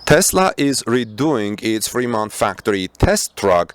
Tesla is redoing its Fremont Factory test truck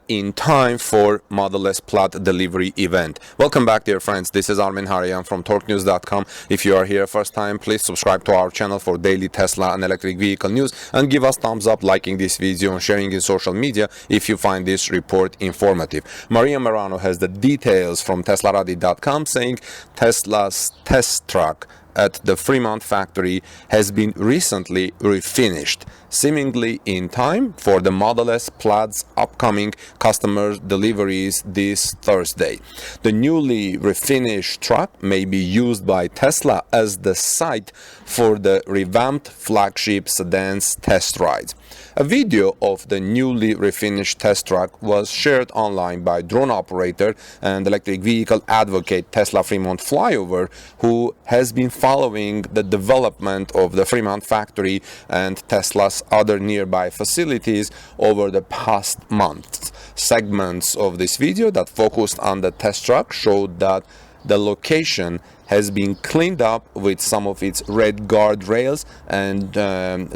in time for Model S Plaid delivery event. Welcome back, dear friends. This is Armin Harian from TorqueNews.com. If you are here first time, please subscribe to our channel for daily Tesla and electric vehicle news, and give us thumbs up, liking this video and sharing in social media if you find this report informative. Maria Marano has the details from Teslarati.com, saying Tesla's test truck at the Fremont factory has been recently refinished, seemingly in time for the Model S Plaid's upcoming customer deliveries this Thursday. The newly refinished truck may be used by Tesla as the site for the revamped flagship sedan's test rides. A video of the newly refinished test truck was shared online by drone operator and electric vehicle advocate Tesla Fremont Flyover, who has been following the development of the Fremont factory and Tesla's other nearby facilities over the past months. Segments of this video that focused on the test truck showed that the location has been cleaned up, with some of its red guardrails and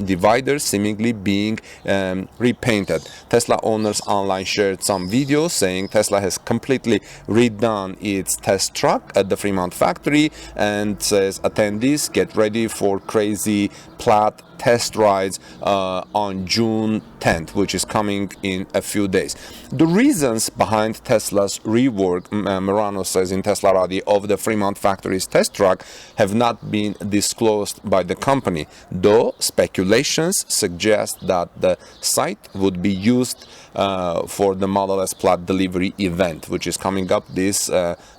dividers seemingly being repainted. Tesla owners online shared some videos saying Tesla has completely redone its test truck at the Fremont factory, and says attendees get ready for crazy Plaid test rides on June 10th, which is coming in a few days. The reasons behind Tesla's rework, Marano says in Teslarati, of the Fremont factory's test truck have not been disclosed by the company, though speculations suggest that the site would be used for the Model S Plaid delivery event, which is coming up this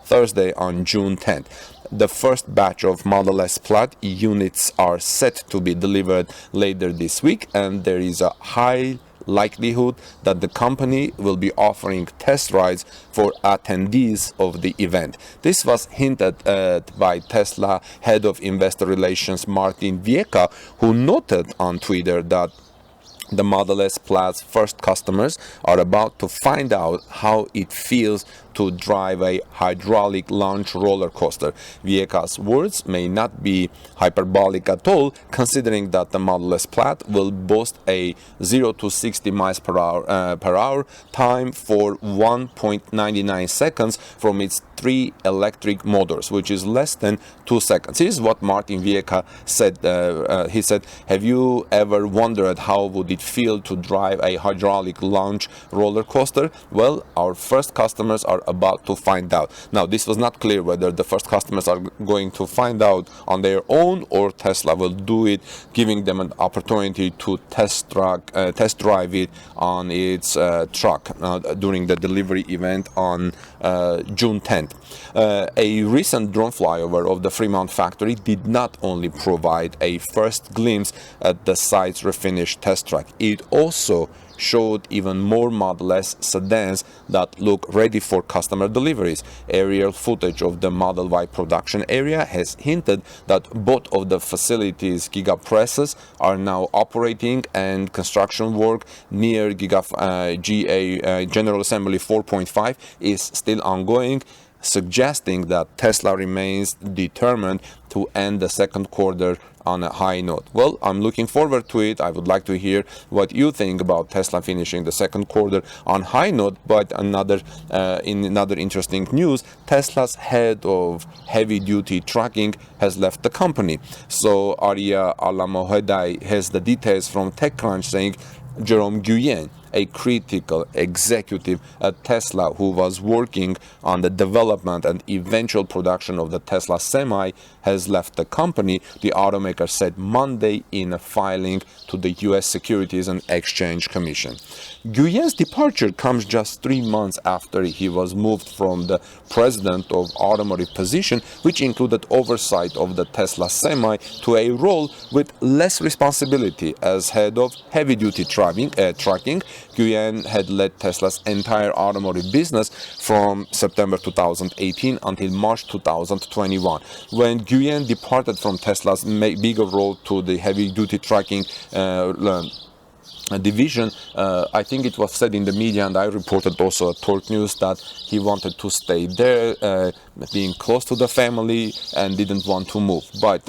Thursday on June 10th. The first batch of Model S Plaid units are set to be delivered later this week, and there is a high likelihood that the company will be offering test rides for attendees of the event. This was hinted at by Tesla head of investor relations Martin Viecha, who noted on Twitter that the Model S Plaid's first customers are about to find out how it feels to drive a hydraulic launch roller coaster. Viecha's words may not be hyperbolic at all, considering that the Model S Plaid will boast a 0 to 60 miles per hour time for 1.99 seconds from its 3 electric motors, which is less than 2 seconds. Here's what Martin Viecha said. He said, "Have you ever wondered how would it feel to drive a hydraulic launch roller coaster? Well, our first customers are about to find out." Now, this was not clear whether the first customers are going to find out on their own or Tesla will do it, giving them an opportunity to test drive it on its truck during the delivery event on June 10th. A recent drone flyover of the Fremont factory did not only provide a first glimpse at the site's refinished test truck, it also showed even more Model S sedans that look ready for customer deliveries. Aerial footage of the Model Y production area has hinted that both of the facilities' gigapresses are now operating, and construction work near General Assembly 4.5 is still ongoing, suggesting that Tesla remains determined to end the second quarter on a high note. Well, I'm looking forward to it. I would like to hear what you think about Tesla finishing the second quarter on high note. But in another interesting news, Tesla's head of heavy-duty trucking has left the company. So Arya Alamohedai has the details from TechCrunch, saying Jerome Guillen, a critical executive at Tesla who was working on the development and eventual production of the Tesla Semi, has left the company, the automaker said Monday in a filing to the U.S. Securities and Exchange Commission. Guillen's departure comes just 3 months after he was moved from the president of automotive position, which included oversight of the Tesla Semi, to a role with less responsibility as head of heavy-duty trucking. Guillen had led Tesla's entire automotive business from September 2018 until March 2021. When Guillen departed from Tesla's bigger role to the heavy-duty trucking division, I think it was said in the media, and I reported also at Torque News, that he wanted to stay there, being close to the family, and didn't want to move. But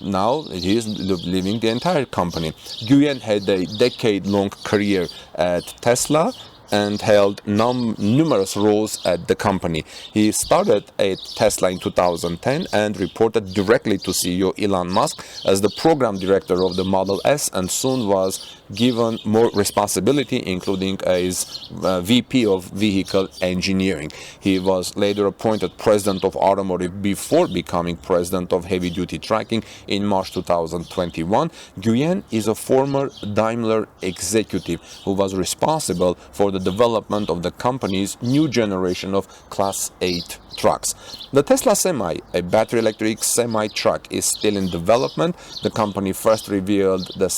now he is leaving the entire company. Guillen had a decade-long career at Tesla and held numerous roles at the company. He started at Tesla in 2010 and reported directly to CEO Elon Musk as the program director of the Model S, and soon was given more responsibility, including as VP of Vehicle Engineering. He was later appointed President of Automotive before becoming President of Heavy Duty Trucking in March 2021. Guillen is a former Daimler executive who was responsible for the development of the company's new generation of Class 8 trucks. The Tesla Semi, a battery electric semi-truck, is still in development. The company first revealed the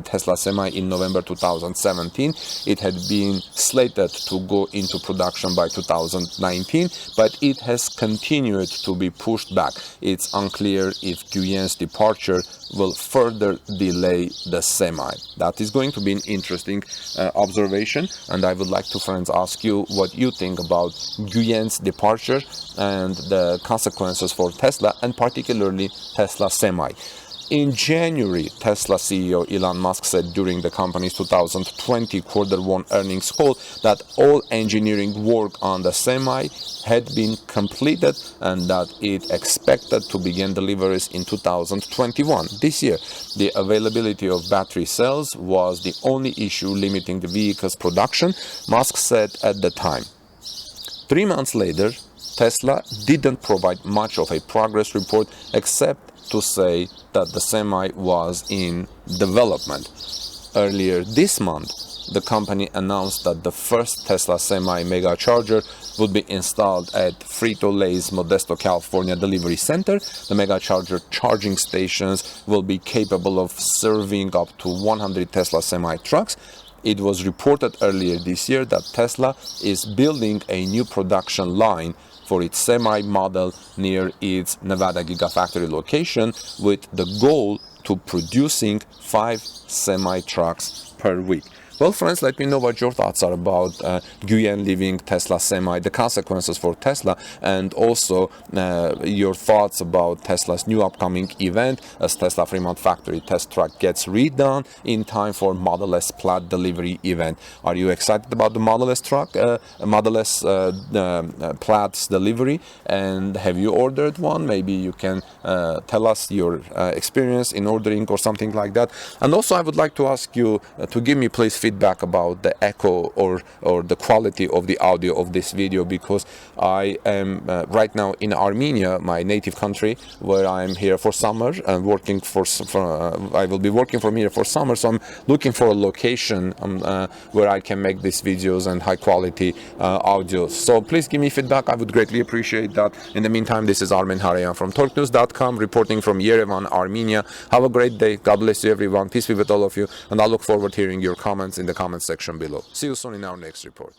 Tesla Semi in November 2017. It had been slated to go into production by 2019, but it has continued to be pushed back. It's unclear if Guillen's departure will further delay the Semi. That is going to be an interesting observation, and I would like to, friends, ask you what you think about Guillen's departure and the consequences for Tesla, and particularly Tesla Semi. In January, Tesla CEO Elon Musk said during the company's 2020 Q1 earnings call that all engineering work on the Semi had been completed and that it expected to begin deliveries in 2021. This year, the availability of battery cells was the only issue limiting the vehicle's production, Musk said at the time. 3 months later, Tesla didn't provide much of a progress report except to say that the Semi was in development. Earlier this month, the company announced that the first Tesla Semi Mega Charger would be installed at Frito-Lay's Modesto, California delivery center. The Mega Charger charging stations will be capable of serving up to 100 Tesla Semi trucks. It was reported earlier this year that Tesla is building a new production line for its Semi model near its Nevada Gigafactory location, with the goal to producing 5 Semi trucks per week. Well, friends, let me know what your thoughts are about Guillen leaving Tesla Semi, the consequences for Tesla, and also your thoughts about Tesla's new upcoming event as Tesla Fremont Factory test truck gets redone in time for Model S Plaid delivery event. Are you excited about the Model S truck, Model S Plaid's delivery, and have you ordered one? Maybe you can tell us your experience in ordering or something like that. And also, I would like to ask you to give me, please, feedback about the echo or the quality of the audio of this video, because I am right now in Armenia, my native country, where I'm here for summer and working I will be working from here for summer, so I'm looking for a location where I can make these videos and high quality audio. So please give me feedback, I would greatly appreciate that. In the meantime, this is Armen Harayan from TorqueNews.com reporting from Yerevan, Armenia. Have a great day. God bless you, everyone. Peace be with all of you, and I look forward to hearing your comments in the comment section below. See you soon in our next report.